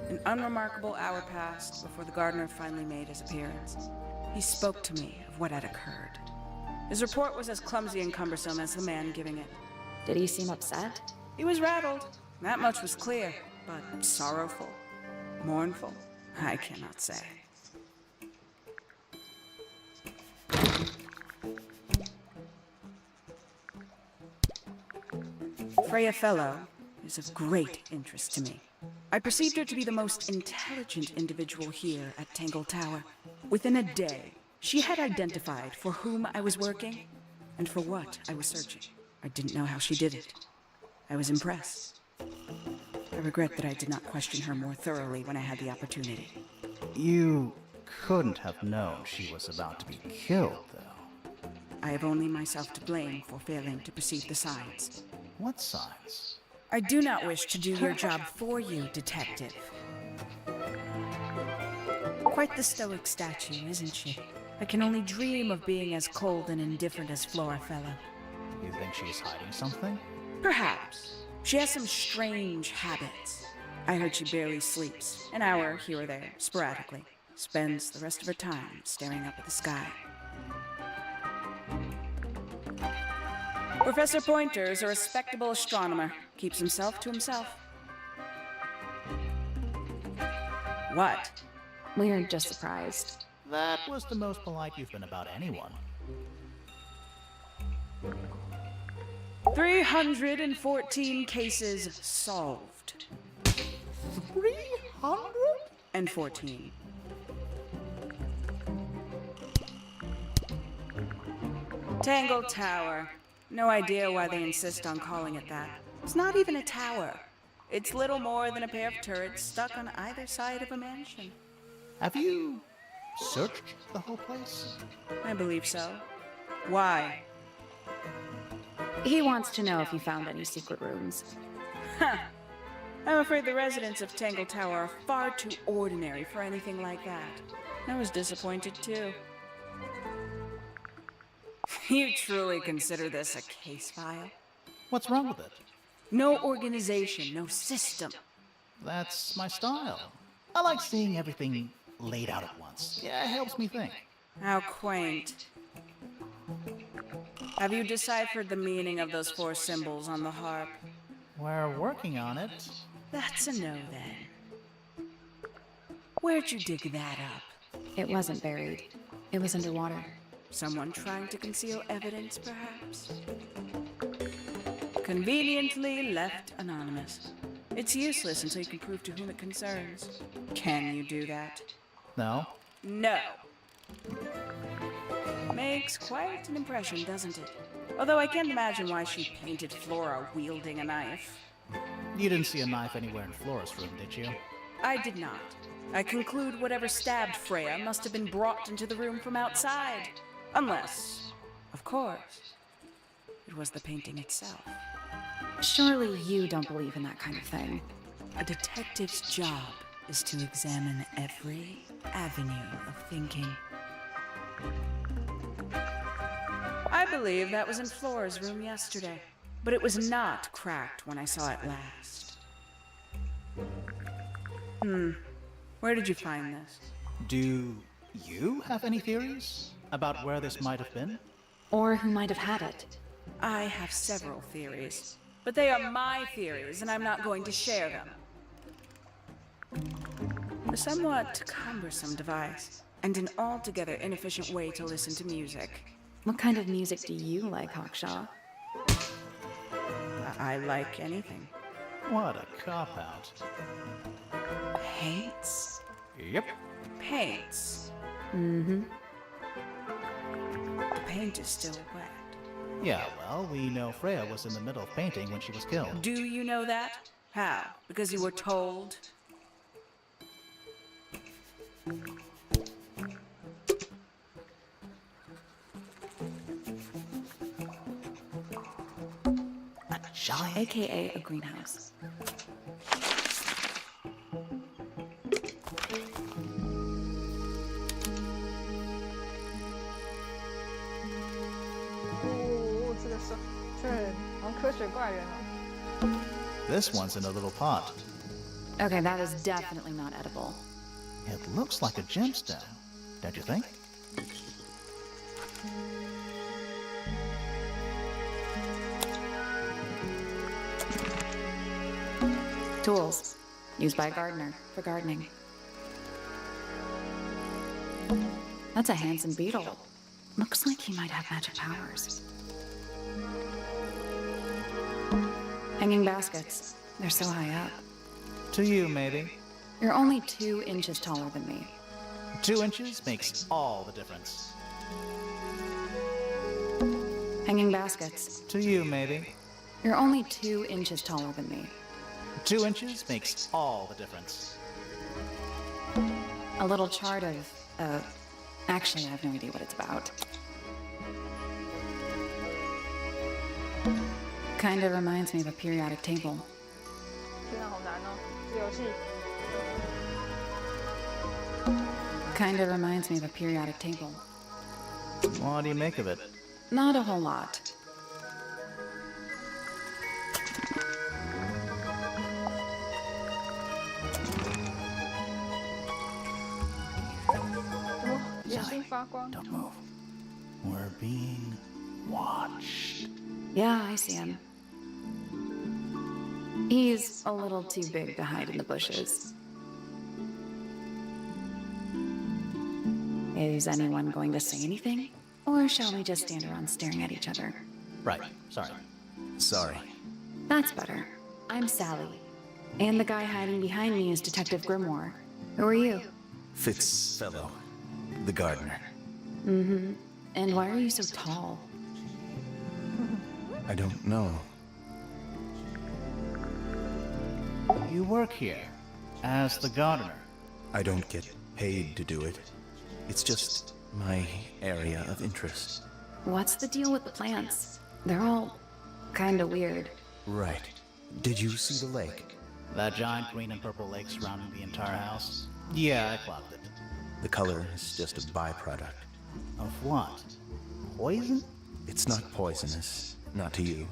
An unremarkable hour passed before the gardener finally made his appearance. He spoke to me of what had occurred. His report was as clumsy and cumbersome as the man giving it. Did he seem upset? He was rattled. That much was clear, but sorrowful, mournful, I cannot say. Freya Fellow is of great interest to me. I perceived her to be the most intelligent individual here at Tangle Tower. Within a day, she had identified for whom I was working and for what I was searching. I didn't know how she did it. I was impressed. I regret that I did not question her more thoroughly when I had the opportunity. You couldn't have known she was about to be killed, though. I have only myself to blame for failing to perceive the signs. What signs? I do not wish to do your job for you, Detective. Quite the stoic statue, isn't she? I can only dream of being as cold and indifferent as Flora Fellow. You think she's hiding something? Perhaps. She has some strange habits. I heard she barely sleeps, an hour here or there, sporadically. spends the rest of her time staring up at the sky. Professor Pointer is a respectable astronomer, keeps himself to himself. What? We're just surprised. That was the most polite you've been about anyone. 314 cases solved. 314. Tangle Tower. No idea why they insist on calling it that. It's not even a tower. It's little more than a pair of turrets stuck on either side of a mansion. Have you searched the whole place? I believe so. Why? He wants to know if you found any secret rooms. I'm afraid the residents of Tangle Tower are far too ordinary for anything like that. I was disappointed too. You truly consider this a case file? What's wrong with it? No organization, no system. That's my style. I like seeing everything laid out at once. Yeah, it helps me think. How quaint. Have you deciphered the meaning of those 4 symbols on the harp? We're working on it. That's a no then. Where'd you dig that up? It wasn't buried. It was underwater. Someone trying to conceal evidence, perhaps? Conveniently left anonymous. It's useless until you can prove to whom it concerns. Can you do that? No? No. Makes quite an impression, doesn't it? Although I can't imagine why she painted Flora wielding a knife. You didn't see a knife anywhere in Flora's room, did you? I did not. I conclude whatever stabbed Freya must have been brought into the room from outside. Unless, of course, it was the painting itself. Surely you don't believe in that kind of thing. A detective's job is to examine every avenue of thinking. I believe that was in Flora's room yesterday, but it was not cracked when I saw it last. Where did you find this? Do you have any theories about where this might have been? Or who might have had it. I have several theories, but they are my theories, and I'm not going to share them. A somewhat cumbersome device, and an altogether inefficient way to listen to music. What kind of music do you like, Hawkshaw? I like anything. What a cop-out. Paints? Yep. Paints. Mm-hmm. The paint is still wet. Yeah, well, we know Freya was in the middle of painting when she was killed. Do you know that? How? Because you were told? A giant... AKA a greenhouse. This one's in a little pot. Okay, that is definitely not edible. It looks like a gemstone, don't you think? Tools. Used by a gardener for gardening. That's a handsome beetle. Looks like he might have magic powers. Hanging baskets. They're so high up. To you, maybe. You're only 2 inches taller than me. 2 inches makes all the difference. Hanging baskets. To you, maybe. You're only 2 inches taller than me. 2 inches makes all the difference. A little chart of, actually, I have no idea what it's about. Kinda reminds me of a periodic table. 天啊，好难哦，这游戏。 Kinda reminds me of a periodic table. What do you make of it? Not a whole lot. 星发光。 Don't move. We're being watched. Yeah, I see him. He's a little too big to hide in the bushes. Is anyone going to say anything? Or shall we just stand around staring at each other? Right, sorry. Sorry. That's better. I'm Sally. And the guy hiding behind me is Detective Grimoire. Who are you? Fitzfellow, the gardener. Mm-hmm. And why are you so tall? I don't know. You work here as the gardener. I don't get paid to do it. It's just my area of interest. What's the deal with the plants? They're all kinda weird. Right. Did you see the lake? That giant green and purple lake surrounding the entire house? Yeah, I clocked it. The color is just a byproduct. Of what? Poison? It's not poisonous. Not to you.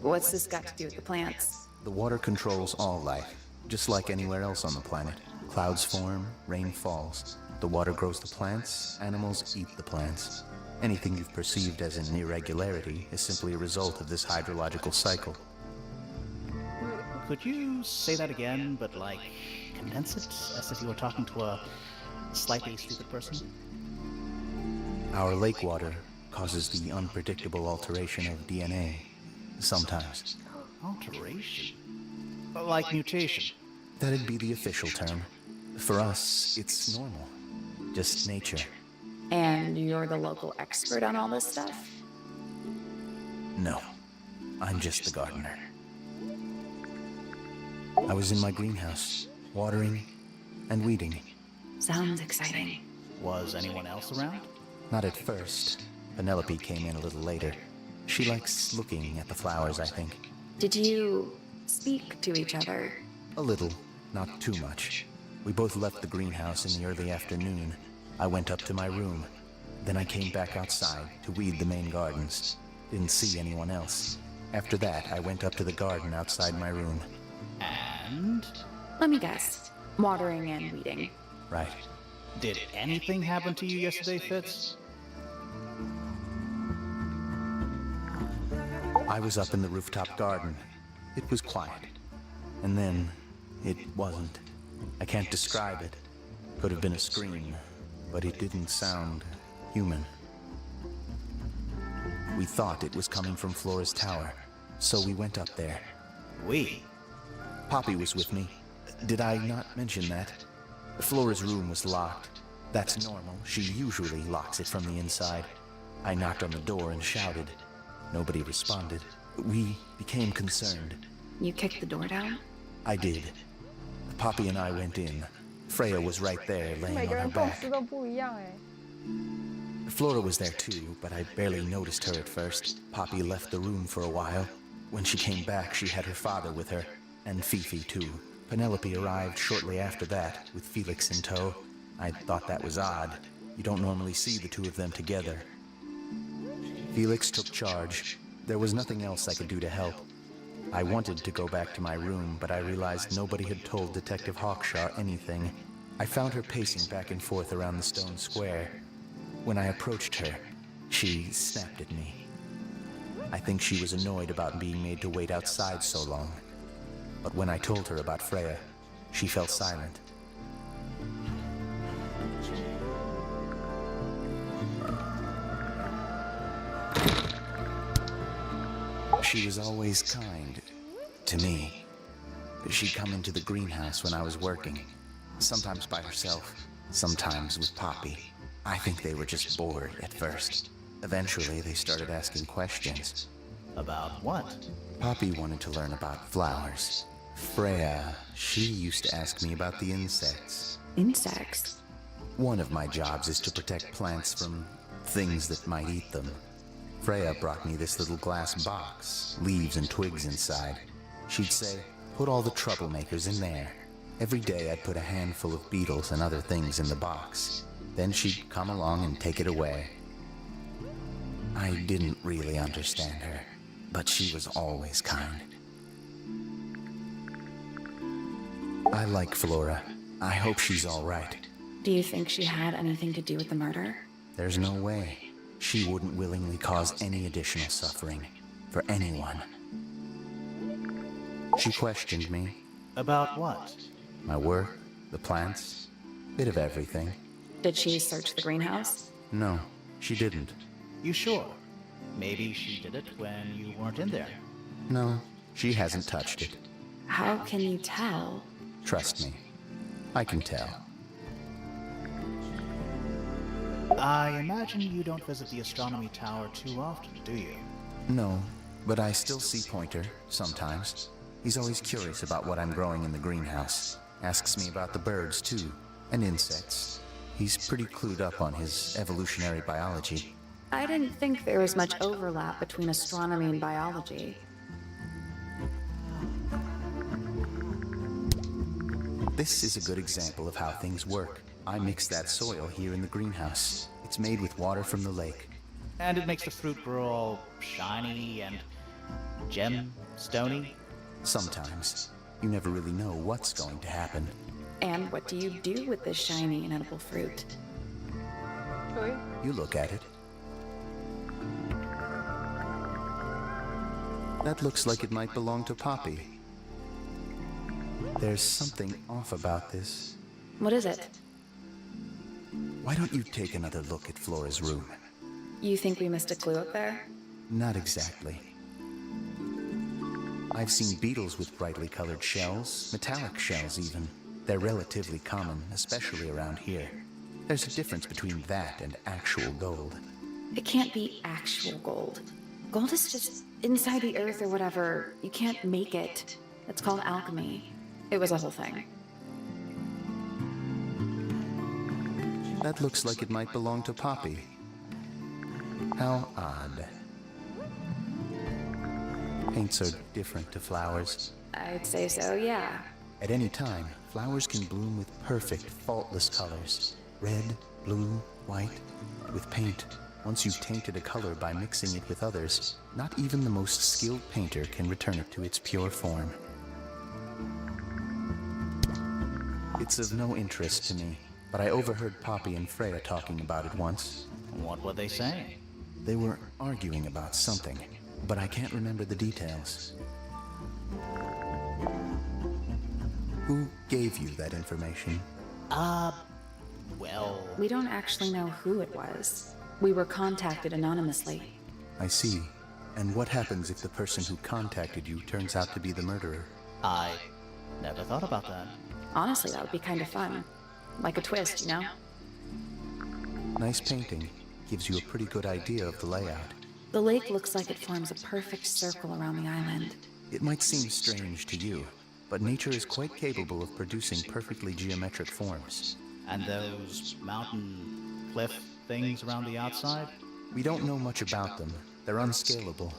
What's this got to do with the plants? The water controls all life, just like anywhere else on the planet. Clouds form, rain falls. The water grows the plants, animals eat the plants. Anything you've perceived as an irregularity is simply a result of this hydrological cycle. Could you say that again, but like, condense it, as if you were talking to a slightly stupid person? Our lake water causes the unpredictable alteration of DNA. Sometimes. Alteration? Like mutation? That'd be the official term. For us, it's normal. Just nature. And you're the local expert on all this stuff? No. I'm just the gardener. I was in my greenhouse, watering and weeding. Sounds exciting. Was anyone else around? Not at first. Penelope came in a little later. She likes looking at the flowers, I think. Did you speak to each other? A little, not too much. We both left the greenhouse in the early afternoon. I went up to my room. Then I came back outside to weed the main gardens. Didn't see anyone else. After that, I went up to the garden outside my room. And? Let me guess. Watering and weeding. Right. Did anything happen to you yesterday, Fitz? I was up in the rooftop garden. It was quiet. And then, it wasn't. I can't describe it. Could have been a scream, but it didn't sound human. We thought it was coming from Flora's tower, so we went up there. We? Poppy was with me. Did I not mention that? Flora's room was locked. That's normal. She usually locks it from the inside. I knocked on the door and shouted. Nobody responded. We became concerned. You kicked the door down? I did. Poppy and I went in. Freya was right there, laying 每 on 个 her 人构 back. 思都不一样哎。 Flora was there too, but I barely noticed her at first. Poppy left the room for a while. When she came back, she had her father with her, and Fifi too. Penelope arrived shortly after that, with Felix in tow. I thought that was odd. You don't normally see the two of them together. Felix took charge. There was nothing else I could do to help. I wanted to go back to my room, but I realized nobody had told Detective Hawkshaw anything. I found her pacing back and forth around the stone square. When I approached her, she snapped at me. I think she was annoyed about being made to wait outside so long. But when I told her about Freya, she fell silent. She was always kind to me. She'd come into the greenhouse when I was working, sometimes by herself, sometimes with Poppy. I think they were just bored at first. Eventually, they started asking questions. About what? Poppy wanted to learn about flowers. Freya, she used to ask me about the insects. Insects? One of my jobs is to protect plants from things that might eat them. Freya brought me this little glass box, leaves and twigs inside. She'd say, put all the troublemakers in there. Every day I'd put a handful of beetles and other things in the box. Then she'd come along and take it away. I didn't really understand her, but she was always kind. I like Flora. I hope she's all right. Do you think she had anything to do with the murder? There's no way. She wouldn't willingly cause any additional suffering for anyone. She questioned me. About what? My work, the plants, bit of everything. Did she search the greenhouse? No, she didn't. You sure? Maybe she did it when you weren't in there. No, she hasn't touched it. How can you tell? Trust me, I can tell. I imagine you don't visit the astronomy tower too often, do you? No, but I still see Pointer, sometimes. He's always curious about what I'm growing in the greenhouse. Asks me about the birds, too, and insects. He's pretty clued up on his evolutionary biology. I didn't think there was much overlap between astronomy and biology. This is a good example of how things work. I mix that soil here in the greenhouse. It's made with water from the lake. And it makes the fruit grow all shiny and gem-stony? Sometimes. You never really know what's going to happen. And what do you do with this shiny, inedible fruit? You look at it. That looks like it might belong to Poppy. There's something off about this. What is it? Why don't you take another look at Flora's room? You think we missed a clue up there? Not exactly. I've seen beetles with brightly colored shells, metallic shells even. They're relatively common, especially around here. There's a difference between that and actual gold. It can't be actual gold. Gold is just inside the earth or whatever. You can't make it. It's called alchemy. It was a whole thing. That looks like it might belong to Poppy. How odd. Paints are different to flowers. I'd say so, yeah. At any time, flowers can bloom with perfect, faultless colors. Red, blue, white. With paint, once you've tainted a color by mixing it with others, not even the most skilled painter can return it to its pure form. It's of no interest to me, but I overheard Poppy and Freya talking about it once. What were they saying? They were arguing about something, but I can't remember the details. Who gave you that information? Well... We don't actually know who it was. We were contacted anonymously. I see. And what happens if the person who contacted you turns out to be the murderer? I never thought about that. Honestly, that would be kind of fun. Like a twist, you know? Nice painting. Gives you a pretty good idea of the layout. The lake looks like it forms a perfect circle around the island. It might seem strange to you, but nature is quite capable of producing perfectly geometric forms. And those mountain cliff things around the outside? We don't know much about them. They're unscalable.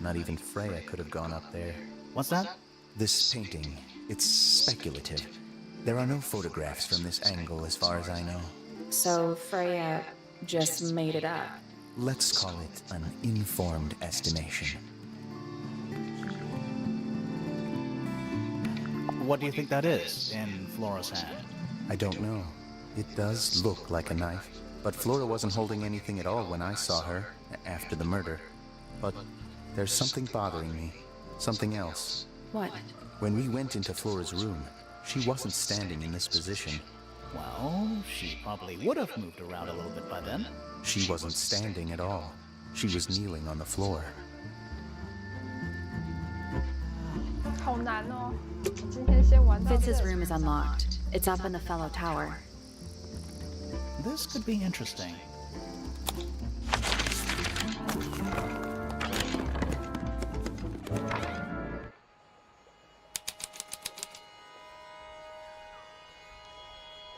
Not even Freya could have gone up there. What's that? This painting, it's speculative. There are no photographs from this angle as far as I know. So Freya just made it up. Let's call it an informed estimation. What do you think that is in Flora's hand? I don't know. It does look like a knife, but Flora wasn't holding anything at all when I saw her after the murder. But there's something bothering me. Something else. What? When we went into Flora's room, she wasn't standing in this position. Well, she probably would have moved around a little bit by then. She wasn't standing at all. She was kneeling on the floor. 好难哦！今天先玩到这。 Fitz's room is unlocked. It's up in the fellow tower. This could be interesting.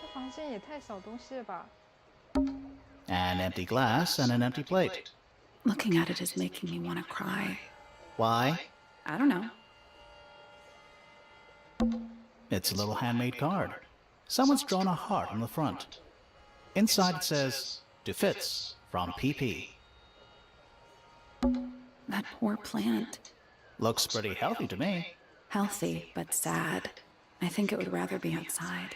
这房间也太少东西了吧？ An empty glass and an empty plate. Looking at it is making me want to cry. Why? I don't know. It's a little handmade card. Someone's drawn a heart on the front. Inside it says, to Fitz, from PP. That poor plant. Looks pretty healthy to me. Healthy, but sad. I think it would rather be outside.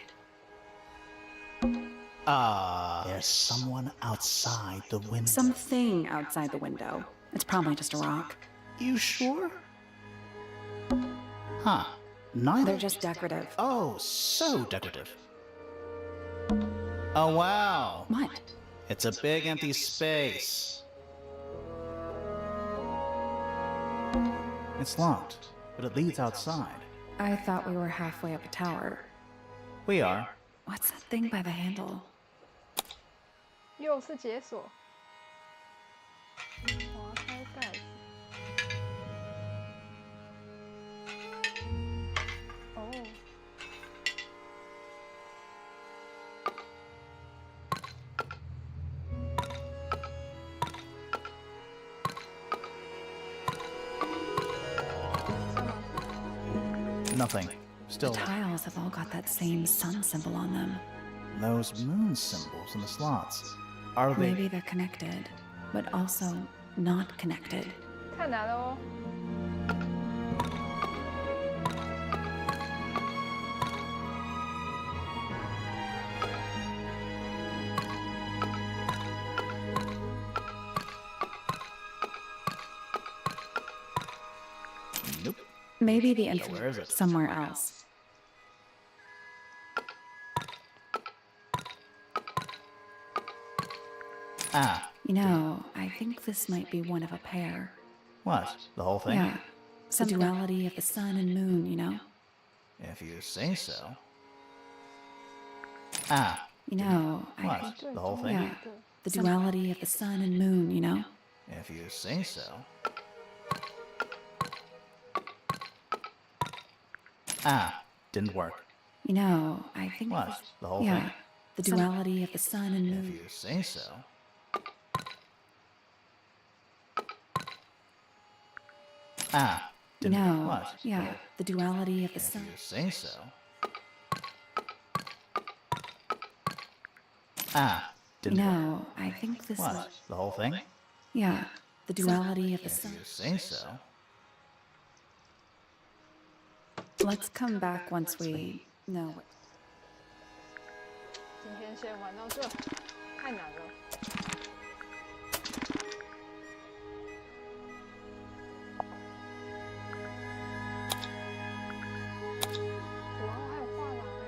There's someone outside the window. Something outside the window. It's probably just a rock. You sure? Huh. Neither. They're just decorative. Oh, so decorative. Oh, wow. What? It's a big empty space. It's locked, but it leads outside. I thought we were halfway up a tower. We are. What's that thing by the handle? 又是解锁。划开盖子。哦。Nothing. Still, The tiles have all got that same sun symbol on them. those moon symbols in the slots. Are they? Maybe they're connected, but also not connected. 太难了哦。Nope. Maybe the where is info it? somewhere else. Ah. You know, I think this might be one of a pair. What? The whole thing? Yeah. Some duality of the sun and moon, you know? If you say so. Ah. You know, I What? think. The whole thing? Yeah. The duality of the sun and moon, you know? If you say so. Ah. Didn't work. You know, I think. What? The whole Yeah. thing? The duality of the sun and If moon. you say so. Ah. You Didn't know, What? yeah. The duality of the If sun. you say so. Ah. You Didn't work. know, I think this What? is. The whole thing? Yeah. The duality of the If sun. you say so. Let's come back once we know. 今天先玩到这，太难了。哇，还有画廊哎。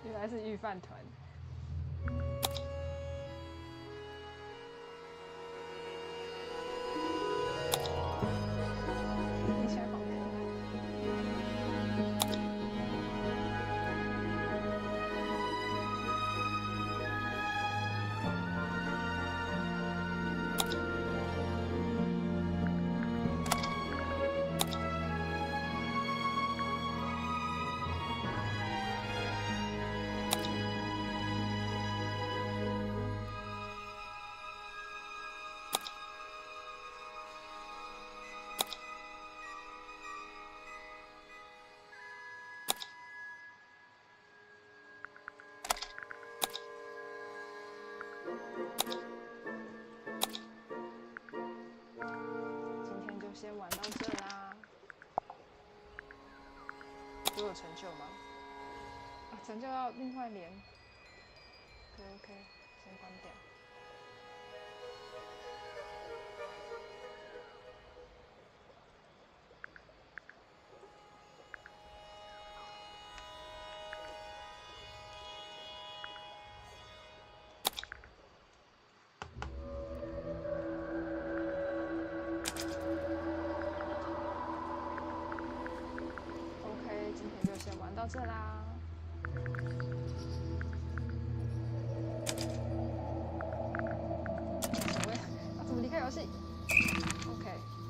原来是御饭团。听起来好听。今天就先玩到这啦。都有成就吗？啊，成就要另外连。OK， 先关掉。OK， 今天就先玩到这啦。要怎么离开游戏？OK。